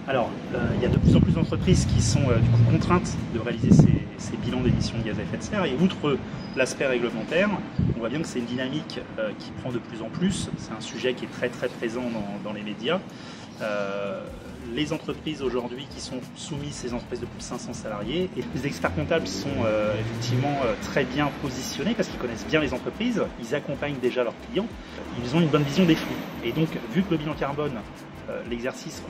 Alors, il y a de plus en plus d'entreprises qui sont du coup contraintes de réaliser ces bilans d'émissions de gaz à effet de serre. Et outre l'aspect réglementaire, on voit bien que c'est une dynamique qui prend de plus en plus. C'est un sujet qui est très très présent dans les médias. Les entreprises aujourd'hui qui sont soumises, ces entreprises de plus de 500 salariés, et les experts comptables sont effectivement très bien positionnés parce qu'ils connaissent bien les entreprises, ils accompagnent déjà leurs clients, ils ont une bonne vision des flux. Et donc, vu que le bilan carbone, l'exercice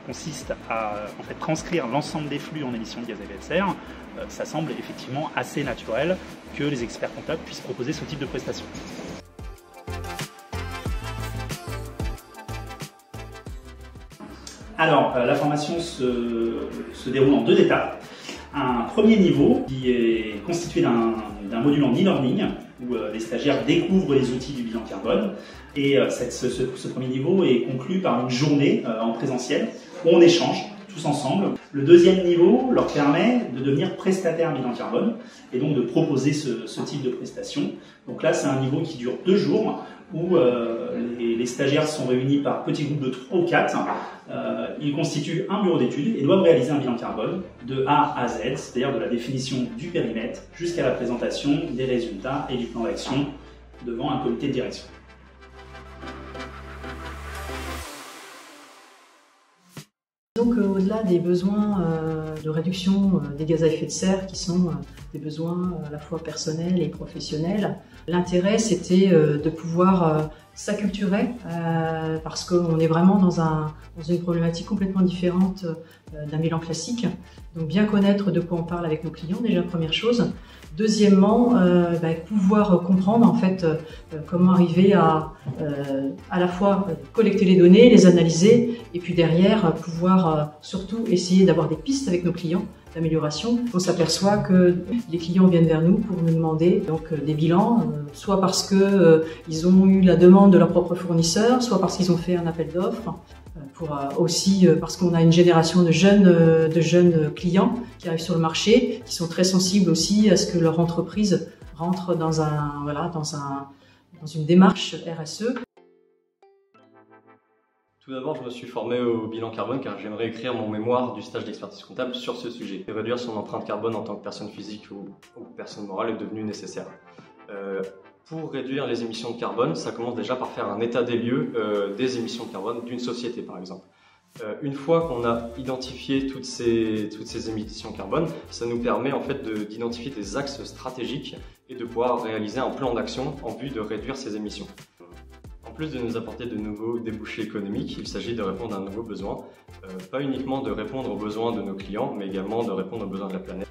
consiste à en fait transcrire l'ensemble des flux en émissions de gaz à effet de serre, ça semble effectivement assez naturel que les experts comptables puissent proposer ce type de prestations. Alors, la formation se déroule en 2 étapes. Un premier niveau qui est constitué d'un module en e-learning où les stagiaires découvrent les outils du bilan carbone. Et ce premier niveau est conclu par une journée en présentiel où on échange tous ensemble. Le deuxième niveau leur permet de devenir prestataire bilan carbone et donc de proposer ce type de prestation. Donc là, c'est un niveau qui dure 2 jours où les stagiaires sont réunis par petits groupes de 3 ou 4. Ils constituent un bureau d'études et doivent réaliser un bilan carbone de A à Z, c'est-à-dire de la définition du périmètre jusqu'à la présentation des résultats et du plan d'action devant un comité de direction. Donc au-delà des besoins de réduction des gaz à effet de serre qui sont des besoins à la fois personnels et professionnels, l'intérêt c'était de pouvoir s'acculturer parce qu'on est vraiment dans une problématique complètement différente d'un bilan classique. Donc bien connaître de quoi on parle avec nos clients, déjà première chose. Deuxièmement, pouvoir comprendre en fait comment arriver à la fois collecter les données, les analyser et puis derrière pouvoir surtout essayer d'avoir des pistes avec nos clients d'amélioration. On s'aperçoit que les clients viennent vers nous pour nous demander donc des bilans, soit parce que ils ont eu la demande de leur propre fournisseur, soit parce qu'ils ont fait un appel d'offres. Aussi parce qu'on a une génération de jeunes clients qui arrivent sur le marché, qui sont très sensibles aussi à ce que leur entreprise rentre dans une démarche RSE. Tout d'abord, je me suis formé au bilan carbone car j'aimerais écrire mon mémoire du stage d'expertise comptable sur ce sujet. Et réduire son empreinte carbone en tant que personne physique ou personne morale est devenu nécessaire. Pour réduire les émissions de carbone, ça commence déjà par faire un état des lieux des émissions de carbone d'une société par exemple. Une fois qu'on a identifié toutes ces émissions de carbone, ça nous permet en fait d'identifier des axes stratégiques et de pouvoir réaliser un plan d'action en vue de réduire ces émissions. En plus de nous apporter de nouveaux débouchés économiques, il s'agit de répondre à un nouveau besoin, pas uniquement de répondre aux besoins de nos clients, mais également de répondre aux besoins de la planète.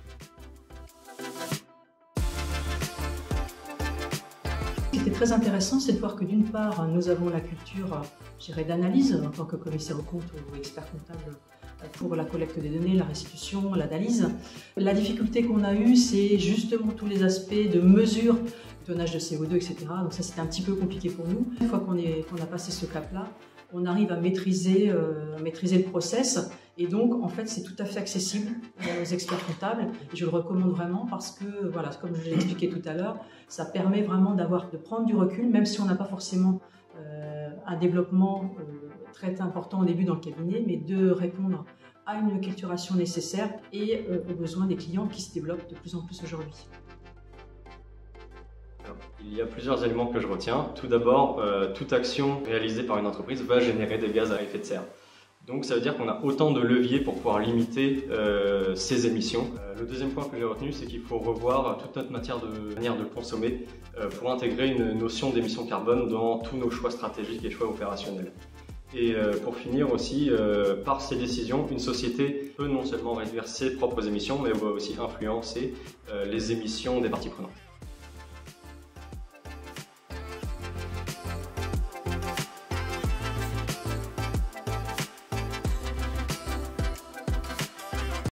Ce qui était très intéressant, c'est de voir que d'une part, nous avons la culture d'analyse en tant que commissaire aux comptes ou expert comptable pour la collecte des données, la restitution, l'analyse. La difficulté qu'on a eue, c'est justement tous les aspects de mesure, tonnage de CO2, etc. Donc ça, c'était un petit peu compliqué pour nous. Une fois qu'on a passé ce cap-là, on arrive à maîtriser le process. Et donc, en fait, c'est tout à fait accessible aux experts comptables. Et je le recommande vraiment parce que, voilà, comme je l'ai expliqué tout à l'heure, ça permet vraiment de prendre du recul, même si on n'a pas forcément un développement très important au début dans le cabinet, mais de répondre à une culturation nécessaire et aux besoins des clients qui se développent de plus en plus aujourd'hui. Il y a plusieurs éléments que je retiens. Tout d'abord, toute action réalisée par une entreprise va générer des gaz à effet de serre. Donc ça veut dire qu'on a autant de leviers pour pouvoir limiter ces émissions. Le deuxième point que j'ai retenu, c'est qu'il faut revoir toute notre manière de consommer pour intégrer une notion d'émission carbone dans tous nos choix stratégiques et choix opérationnels. Et pour finir aussi, par ces décisions, une société peut non seulement réduire ses propres émissions, mais va aussi influencer les émissions des parties prenantes.